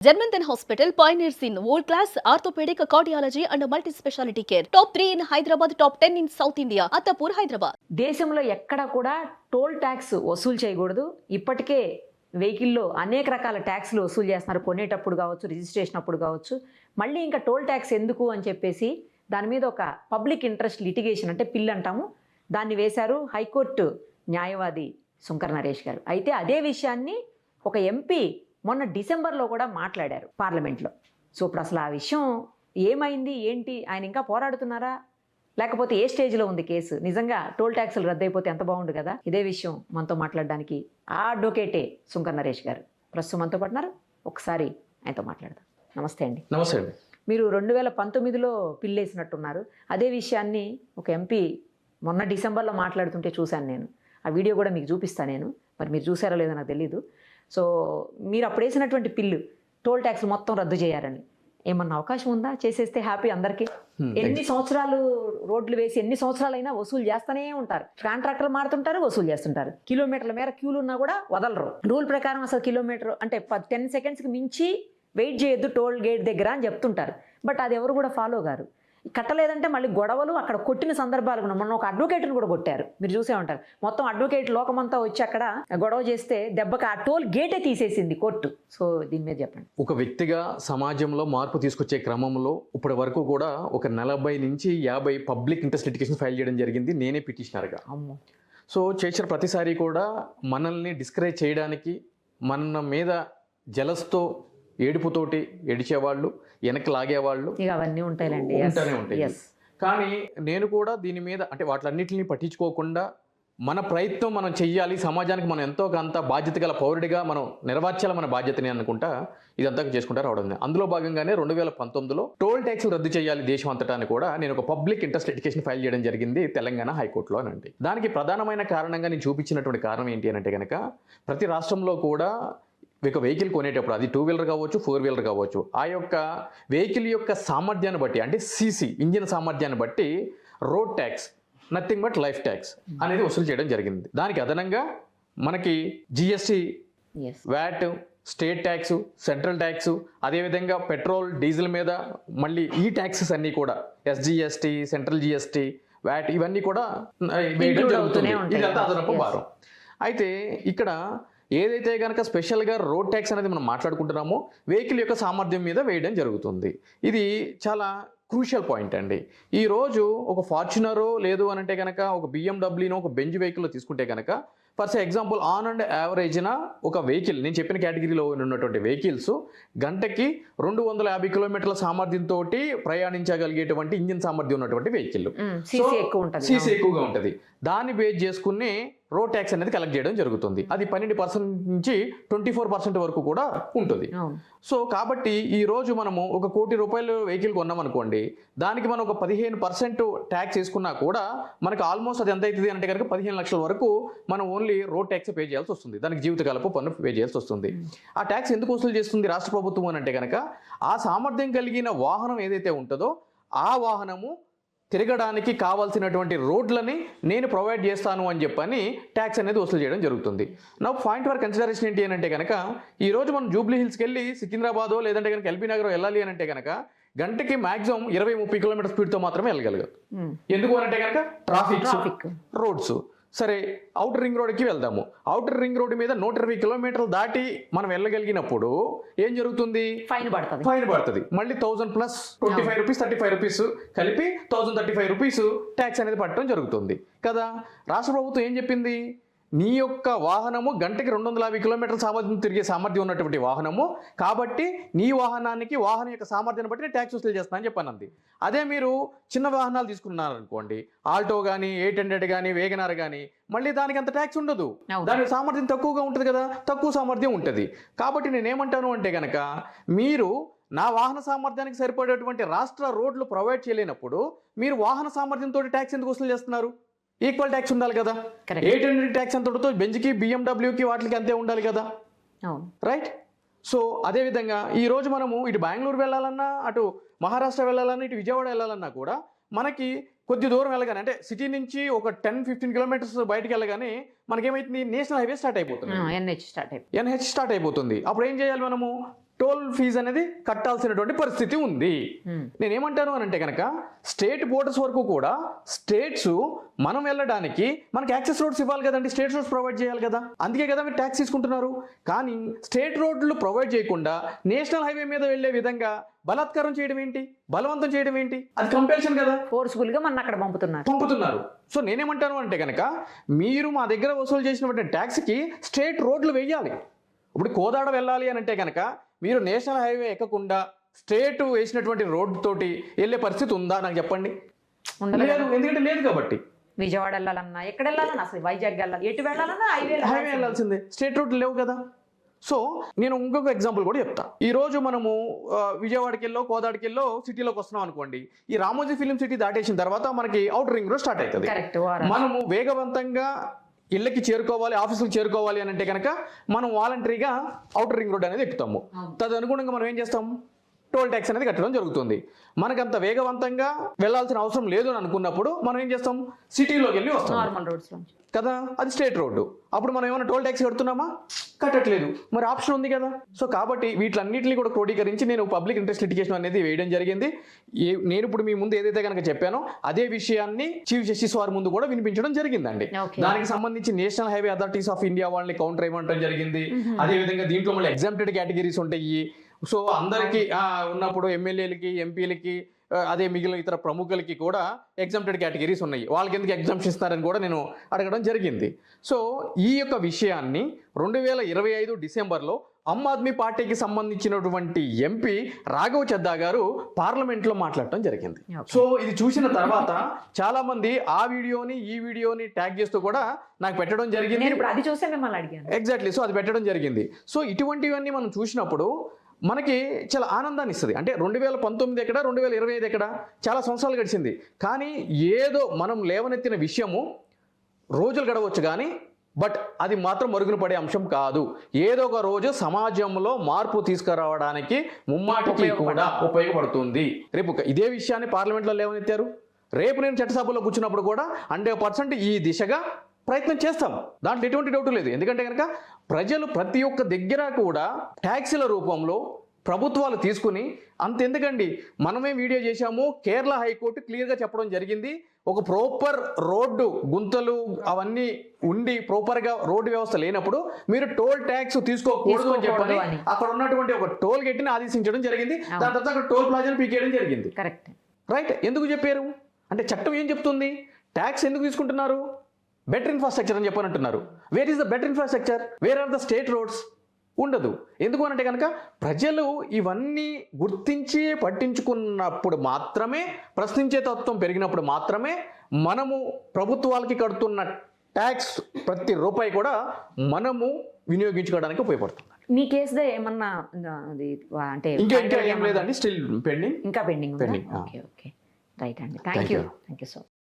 Germanton Hospital pioneers in world-class orthopedic, cardiology and multi-specialty care. Top 3 in Hyderabad, top 10 in South India. Attapur, Hyderabad. దేశంలో ఎక్కడ కూడా toll tax వసూలు చేయకూడదు. ఇప్పటికే వెహికల్లో అనేక రకాల ట్యాక్స్లు వసూలు చేస్తున్నారు. కొనేటప్పుడు కావచ్చు, రిజిస్ట్రేషన్ అప్పుడు కావచ్చు. మళ్ళీ ఇంకా టోల్ ట్యాక్స్ ఎందుకు అని చెప్పేసి దాని మీద ఒక పబ్లిక్ ఇంట్రెస్ట్ లిటిగేషన్ అంటే పిల్ అంటాము, దాన్ని వేశారు హైకోర్టు న్యాయవాది శుంకర్ నరేష్ గారు. అయితే అదే విషయాన్ని ఒక ఎంపీ మొన్న డిసెంబర్లో కూడా మాట్లాడారు పార్లమెంట్లో. సో ఇప్పుడు అసలు ఆ విషయం ఏమైంది ఏంటి, ఆయన ఇంకా పోరాడుతున్నారా లేకపోతే ఏ స్టేజ్లో ఉంది కేసు? నిజంగా టోల్ ట్యాక్సులు రద్దయిపోతే ఎంత బాగుండు కదా. ఇదే విషయం మనతో మాట్లాడడానికి ఆ అడ్వకేటే శుంకర్ నరేష్ గారు ప్రస్తుతం మనతో పడినారు. ఒకసారి ఆయనతో మాట్లాడదాం. నమస్తే అండి. నమస్తే అండి. మీరు 2019లో పిల్లేసినట్టున్నారు. అదే విషయాన్ని ఒక ఎంపీ మొన్న డిసెంబర్లో మాట్లాడుతుంటే చూశాను నేను. ఆ వీడియో కూడా మీకు చూపిస్తాను నేను. మరి మీరు చూసారో లేదో నాకు తెలీదు. సో మీరు అప్పుడు వేసినటువంటి పిల్లు టోల్ ట్యాక్స్ మొత్తం రద్దు చేయాలని ఏమన్నా అవకాశం ఉందా? చేసేస్తే హ్యాపీ అందరికీ. ఎన్ని సంవత్సరాలు రోడ్లు వేసి ఎన్ని సంవత్సరాలైనా వసూలు చేస్తూనే ఉంటారు. కాంట్రాక్టర్లు మారుతుంటారు, వసూలు చేస్తుంటారు. కిలోమీటర్ల మేర క్యూలు ఉన్నా కూడా వదలరు. రూల్ ప్రకారం అసలు కిలోమీటర్ అంటే 10 సెకండ్స్కి మించి వెయిట్ చేయొద్దు టోల్ గేట్ దగ్గర అని చెప్తుంటారు. బట్ అది ఎవరు కూడా ఫాలో గారు. కట్టలేదంటే మళ్ళీ గొడవలు అక్కడ కొట్టిన సందర్భాలు కూడా. మొన్న ఒక అడ్వకేట్ని కూడా కొట్టారు, మీరు చూసే ఉంటారు. మొత్తం అడ్వకేట్ లోకమంతా వచ్చి అక్కడ గొడవ చేస్తే దెబ్బకి ఆ టోల్ గేటే తీసేసింది కోర్టు. సో దీని మీద చెప్పండి. ఒక వ్యక్తిగా సమాజంలో మార్పు తీసుకొచ్చే క్రమంలో ఇప్పటి వరకు కూడా ఒక 40 నుంచి 50 పబ్లిక్ ఇంట్రెస్ట్ లిటిగేషన్ ఫైల్ చేయడం జరిగింది, నేనే పిటిషనర్గా. అమ్మో. సో చేసిన ప్రతిసారి కూడా మనల్ని డిస్కరేజ్ చేయడానికి, మన మీద జలస్తో ఏడుపుతోటి ఏడిచేవాళ్ళు, వెనక్కి లాగేవాళ్ళు ఇక అవన్నీ ఉంటాయిలేండి, ఉంటూనే ఉంటాయి. కానీ నేను కూడా దీని మీద అంటే వాటిలన్నింటినీ పట్టించుకోకుండా మన ప్రయత్నం మనం చెయ్యాలి, సమాజానికి మనం ఎంతో కొంత బాధ్యత గల పౌరుడిగా మనం నెరవేర్చాలి మన బాధ్యతని అనుకుంటా ఇదంతా చేసుకుంటా రావడం. అందులో భాగంగానే 2019లో టోల్ ట్యాక్స్ రద్దు చేయాలి దేశం అంతటా అని కూడా నేను ఒక పబ్లిక్ ఇంట్రెస్ట్ లిటిగేషన్ ఫైల్ చేయడం జరిగింది తెలంగాణ హైకోర్టులో అనండి. దానికి ప్రధానమైన కారణంగా నేను చూపించినటువంటి కారణం ఏంటి అంటే కనుక ప్రతి రాష్ట్రంలో కూడా ఒక వెహికల్ కొనేటప్పుడు అది 2 వీలర్ కావచ్చు, 4 వీలర్ కావచ్చు, ఆ యొక్క వెహికల్ యొక్క సామర్థ్యాన్ని బట్టి అంటే సీసీ ఇంజిన్ సామర్థ్యాన్ని బట్టి road tax nothing but life tax అనేది వసూలు చేయడం జరిగింది. దానికి అదనంగా మనకి GST, VAT, state tax, central tax, అదేవిధంగా పెట్రోల్ డీజిల్ మీద మళ్ళీ ఈ ట్యాక్సెస్ అన్నీ కూడా ఎస్జిఎస్టీ, సెంట్రల్ జిఎస్టీ, వ్యాట్ ఇవన్నీ కూడా వేయడం జరుగుతుంది. ఇదంతా అదనపు భారం. అయితే ఇక్కడ ఏదైతే కనుక స్పెషల్గా రోడ్ ట్యాక్స్ అనేది మనం మాట్లాడుకుంటున్నామో వెహికల్ యొక్క సామర్థ్యం మీద వేయడం జరుగుతుంది. ఇది చాలా క్రూషియల్ పాయింట్ అండి. ఈరోజు ఒక ఫార్చునరో లేదు అని అంటే కనుక ఒక బిఎండబ్ల్యూనో ఒక బెంజ్ వెహికల్లో తీసుకుంటే కనుక ఫర్ ఎగ్జాంపుల్ ఆన్ అండ్ యావరేజ్న ఒక వెహికల్ నేను చెప్పిన కేటగిరీలో ఉన్నటువంటి వెహికల్స్ గంటకి 250 కిలోమీటర్ల సామర్థ్యంతో ప్రయాణించగలిగేటువంటి ఇంజిన్ సామర్థ్యం ఉన్నటువంటి వెహికల్, సీసీ ఎక్కువగా ఉంటుంది. దాన్ని బేస్ చేసుకుని రోడ్ ట్యాక్స్ అనేది కలెక్ట్ చేయడం జరుగుతుంది. అది 12% నుంచి 24% వరకు కూడా ఉంటుంది. సో కాబట్టి ఈ రోజు మనము ఒక ₹1 కోటి వెహికల్ కొన్నాం అనుకోండి, దానికి మనం ఒక 15% ట్యాక్స్ వేసుకున్నా కూడా మనకు ఆల్మోస్ట్ అది ఎంత అవుతుంది అంటే కనుక 15 లక్షల వరకు మనం ఓన్లీ రోడ్ ట్యాక్స్ పే చేయాల్సి వస్తుంది. దానికి జీవితకాలపు పన్ను పే చేయాల్సి వస్తుంది. ఆ ట్యాక్స్ ఎందుకు వసూలు చేస్తుంది రాష్ట్ర ప్రభుత్వం అని అంటే కనుక ఆ సామర్థ్యం కలిగిన వాహనం ఏదైతే ఉంటుందో ఆ వాహనము తిరగడానికి కావాల్సినటువంటి రోడ్లని నేను ప్రొవైడ్ చేస్తాను అని చెప్పని ట్యాక్స్ అనేది వసూలు చేయడం జరుగుతుంది. నా పాయింట్ ఫర్ కన్సిడరేషన్ ఏంటి అని అంటే కనుక ఈరోజు మనం జూబ్లీ హిల్స్కి వెళ్ళి సికింద్రాబాదో లేదంటే కనుక ఎల్బీ నగర్ వెళ్ళాలి అని అంటే కనుక గంటకి మాక్సిమం 20-30 కిలోమీటర్ స్పీడ్తో మాత్రమే వెళ్ళగలగదు. ఎందుకు అని అంటే కనుక ట్రాఫిక్, రోడ్స్. సరే అవుటర్ రింగ్ రోడ్కి వెళ్దాము. అవుటర్ రింగ్ రోడ్ మీద 120 కిలోమీటర్లు దాటి మనం వెళ్ళగలిగినప్పుడు ఏం జరుగుతుంది? ఫైన్ పడుతుంది. మళ్ళీ 1000 ప్లస్ 25 రూపీస్ 35 రూపీస్ కలిపి 1035 రూపీస్ ట్యాక్స్ అనేది పట్టడం జరుగుతుంది కదా. రాష్ట్ర ప్రభుత్వం ఏం చెప్పింది? నీ యొక్క వాహనము గంటకి 250 కిలోమీటర్ల సామర్థ్యం తిరిగే సామర్థ్యం ఉన్నటువంటి వాహనము కాబట్టి నీ వాహనానికి వాహనం యొక్క సామర్థ్యాన్ని బట్టి ట్యాక్స్ వసూలు చేస్తానని చెప్పానంది. అదే మీరు చిన్న వాహనాలు తీసుకున్నారనుకోండి, ఆల్టో కానీ 800 కానీ వేగనార్ కానీ మళ్ళీ దానికి అంత ట్యాక్స్ ఉండదు. దాని సామర్థ్యం తక్కువగా ఉంటుంది కదా, తక్కువ సామర్థ్యం ఉంటుంది. కాబట్టి నేనేమంటాను అంటే కనుక మీరు నా వాహన సామర్థ్యానికి సరిపడేటువంటి రాష్ట్ర రోడ్లు ప్రొవైడ్ చేయలేనప్పుడు మీరు వాహన సామర్థ్యంతో ట్యాక్స్ ఎందుకు వసూలు చేస్తున్నారు? ఈక్వల్ ట్యాక్స్ ఉండాలి కదా. 800 ట్యాక్స్ ఎంత ఉంటుందో బెంజ్కి, బిఎండబ్ల్యూకి వాటికి అంతే ఉండాలి కదా, రైట్? సో అదేవిధంగా ఈరోజు మనము ఇటు బెంగళూరు వెళ్ళాలన్నా, అటు మహారాష్ట్ర వెళ్ళాలన్నా, ఇటు విజయవాడ వెళ్ళాలన్నా కూడా మనకి కొద్ది దూరం వెళ్ళగానే అంటే సిటీ నుంచి ఒక 10-15 కిలోమీటర్స్ బయటకు వెళ్ళగానే మనకేమైతుంది? నేషనల్ హైవే స్టార్ట్ అయిపోతుంది, ఎన్హెచ్ స్టార్ట్ అయిపోతుంది. అప్పుడు ఏం చేయాలి? మనము టోల్ ఫీజు అనేది కట్టాల్సినటువంటి పరిస్థితి ఉంది. నేనేమంటాను అని అంటే కనుక స్టేట్ బోర్డర్స్ వరకు కూడా స్టేట్స్ మనం వెళ్ళడానికి మనకి యాక్సెస్ రోడ్స్ ఇవ్వాలి కదండి, స్టేట్ రోడ్స్ ప్రొవైడ్ చేయాలి కదా, అందుకే కదా మీరు ట్యాక్స్ తీసుకుంటున్నారు. కానీ స్టేట్ రోడ్లు ప్రొవైడ్ చేయకుండా నేషనల్ హైవే మీద వెళ్ళే విధంగా బలాత్కారం చేయడం ఏంటి, బలవంతం చేయడం ఏంటి? అది కంపల్షన్ కదా, ఫోర్స్ఫుల్ గా మన అక్కడ పంపుతున్నారు. సో నేనేమంటాను అంటే కనుక మీరు మా దగ్గర వసూలు చేసినటువంటి ట్యాక్స్కి స్టేట్ రోడ్లు వేయాలి. ఇప్పుడు కోదాడ వెళ్ళాలి అని అంటే కనుక మీరు నేషనల్ హైవే ఎక్కకుండా స్టేట్ వేసినటువంటి రోడ్ తోటి వెళ్ళే పరిస్థితి ఉందా నాకు చెప్పండి? లేదు, ఎందుకంటే లేదు కాబట్టి. విజయవాడ వెళ్ళాలన్నా ఎక్కడ వెళ్ళాలన్నా అసలు వైజాగ్ వెళ్ళాలి, ఎటు వెళ్ళాలన్నా హైవే వెళ్ళాల్సిందే, స్టేట్ రోడ్లు లేవు కదా. సో నేను ఇంకొక ఎగ్జాంపుల్ కూడా చెప్తా. ఈ రోజు మనము విజయవాడకి వెళ్ళో కోదాడికి వెళ్ళో సిటీలోకి వస్తున్నాం అనుకోండి, ఈ రామోజీ ఫిలిం సిటీ దాటేసిన తర్వాత మనకి అవుటర్ రింగ్ రోడ్ స్టార్ట్ అవుతుంది. మనము వేగవంతంగా ఇళ్ళకి చేరుకోవాలి, ఆఫీసులకు చేరుకోవాలి అని అంటే కనుక మనం వాలంటరీగా అవుటర్ రింగ్ రోడ్ అనేది ఎక్కుతాము. తదనుగుణంగా మనం ఏం చేస్తాం, టోల్ ట్యాక్స్ అనేది కట్టడం జరుగుతుంది. మనకంత వేగవంతంగా వెళ్ళాల్సిన అవసరం లేదు అని అనుకున్నప్పుడు మనం ఏం చేస్తాం, సిటీలోకి వెళ్ళి వస్తాం కదా, అది స్టేట్ రోడ్డు. అప్పుడు మనం ఏమైనా టోల్ ట్యాక్స్ కడుతున్నామా? కట్టట్లేదు. మరి ఆప్షన్ ఉంది కదా. సో కాబట్టి వీటిలన్నింటినీ కూడా క్రోడీకరించి నేను పబ్లిక్ ఇంట్రెస్ట్ లిటిగేషన్ అనేది వేయడం జరిగింది. నేను ఇప్పుడు మీ ముందు ఏదైతే కనుక చెప్పానో అదే విషయాన్ని చీఫ్ జస్టిస్ వారి ముందు కూడా వినిపించడం జరిగిందండి. దానికి సంబంధించి national highway authorities of India వాళ్ళని కౌంటర్ ఇవ్వడం జరిగింది. అదేవిధంగా దీంట్లో మళ్ళీ ఎగ్జామ్టెడ్ కేటగిరీస్ ఉంటాయి. సో అందరికీ ఉన్నప్పుడు ఎమ్మెల్యేలకి, ఎంపీలకి, అదే మిగిలిన ఇతర ప్రముఖులకి కూడా ఎగ్జామ్టెడ్ కేటగిరీస్ ఉన్నాయి. వాళ్ళకి ఎందుకు ఎగ్జామ్షన్ ఇస్తారని కూడా నేను అడగడం జరిగింది. సో ఈ యొక్క విషయాన్ని 2025 డిసెంబర్లో ఆమ్ ఆద్మీ పార్టీకి సంబంధించినటువంటి ఎంపీ రాఘవ్ చద్దా గారు పార్లమెంట్లో మాట్లాడటం జరిగింది. సో ఇది చూసిన తర్వాత చాలా మంది ఆ వీడియోని ఈ వీడియోని ట్యాగ్ చేస్తూ కూడా నాకు పెట్టడం జరిగింది. అది చూసే మిమ్మల్ని అడిగాను. ఎగ్జాక్ట్లీ. సో అది పెట్టడం జరిగింది. సో ఇటువంటివన్నీ మనం చూసినప్పుడు మనకి చాలా ఆనందాన్ని ఇస్తుంది. అంటే 2019 ఎక్కడ, 2025 ఎక్కడ, చాలా సంవత్సరాలు గడిచింది. కానీ ఏదో మనం లేవనెత్తిన విషయము రోజులు గడవచ్చు కానీ బట్ అది మాత్రం మరుగున పడే అంశం కాదు. ఏదో ఒక రోజు సమాజంలో మార్పు తీసుకురావడానికి ముమ్మాటికి కూడా ఉపయోగపడుతుంది. రేపు ఇదే విషయాన్ని పార్లమెంట్లో లేవనెత్తారు. రేపు నేను చట్టసభలో కూర్చున్నప్పుడు కూడా 100% ఈ దిశగా ప్రయత్నం చేస్తాం. దాంట్లో ఎటువంటి డౌట్ లేదు. ఎందుకంటే కనుక ప్రజలు ప్రతి ఒక్క దగ్గర కూడా ట్యాక్సీల రూపంలో ప్రభుత్వాలు తీసుకుని అంతెందుకండి, మనమే వీడియో చేశాము. కేరళ హైకోర్టు క్లియర్గా చెప్పడం జరిగింది, ఒక ప్రాపర్ రోడ్డు గుంతలు అవన్నీ ఉండి ప్రాపర్గా రోడ్డు వ్యవస్థ లేనప్పుడు మీరు టోల్ ట్యాక్స్ తీసుకోకూడదు అని చెప్పని అక్కడ ఉన్నటువంటి ఒక టోల్ గేట్ని ఆదేశించడం జరిగింది. దాని తర్వాత అక్కడ టోల్ ప్లాజాను పీకేయడం జరిగింది. Correct, right. ఎందుకు చెప్పారు అంటే చట్టం ఏం చెప్తుంది, ట్యాక్స్ ఎందుకు తీసుకుంటున్నారు, బెటర్ ఇన్ఫ్రాస్ట్రక్చర్ అని చెప్పనంటున్నారు. Where is the better infrastructure, where are the state roads? ఉండదు. ఎందుకు అంటే కనుక ప్రజలు ఇవన్నీ గుర్తించి పట్టించుకున్నప్పుడు మాత్రమే, ప్రశ్నించే తత్వం పెరిగినప్పుడు మాత్రమే మనము ప్రభుత్వాలకి కడుతున్న ట్యాక్స్ ప్రతి రూపాయి కూడా మనము వినియోగించుకోవడానికి ఉపయోగపడుతుంది. మీ కేసులో ఏమన్నా అంటే ఇంకా ఏం లేదండి, స్టిల్ పెండింగ్. ఇంకా పెండింగ్. ఓకే, రైట్ అండి. Thank you so much.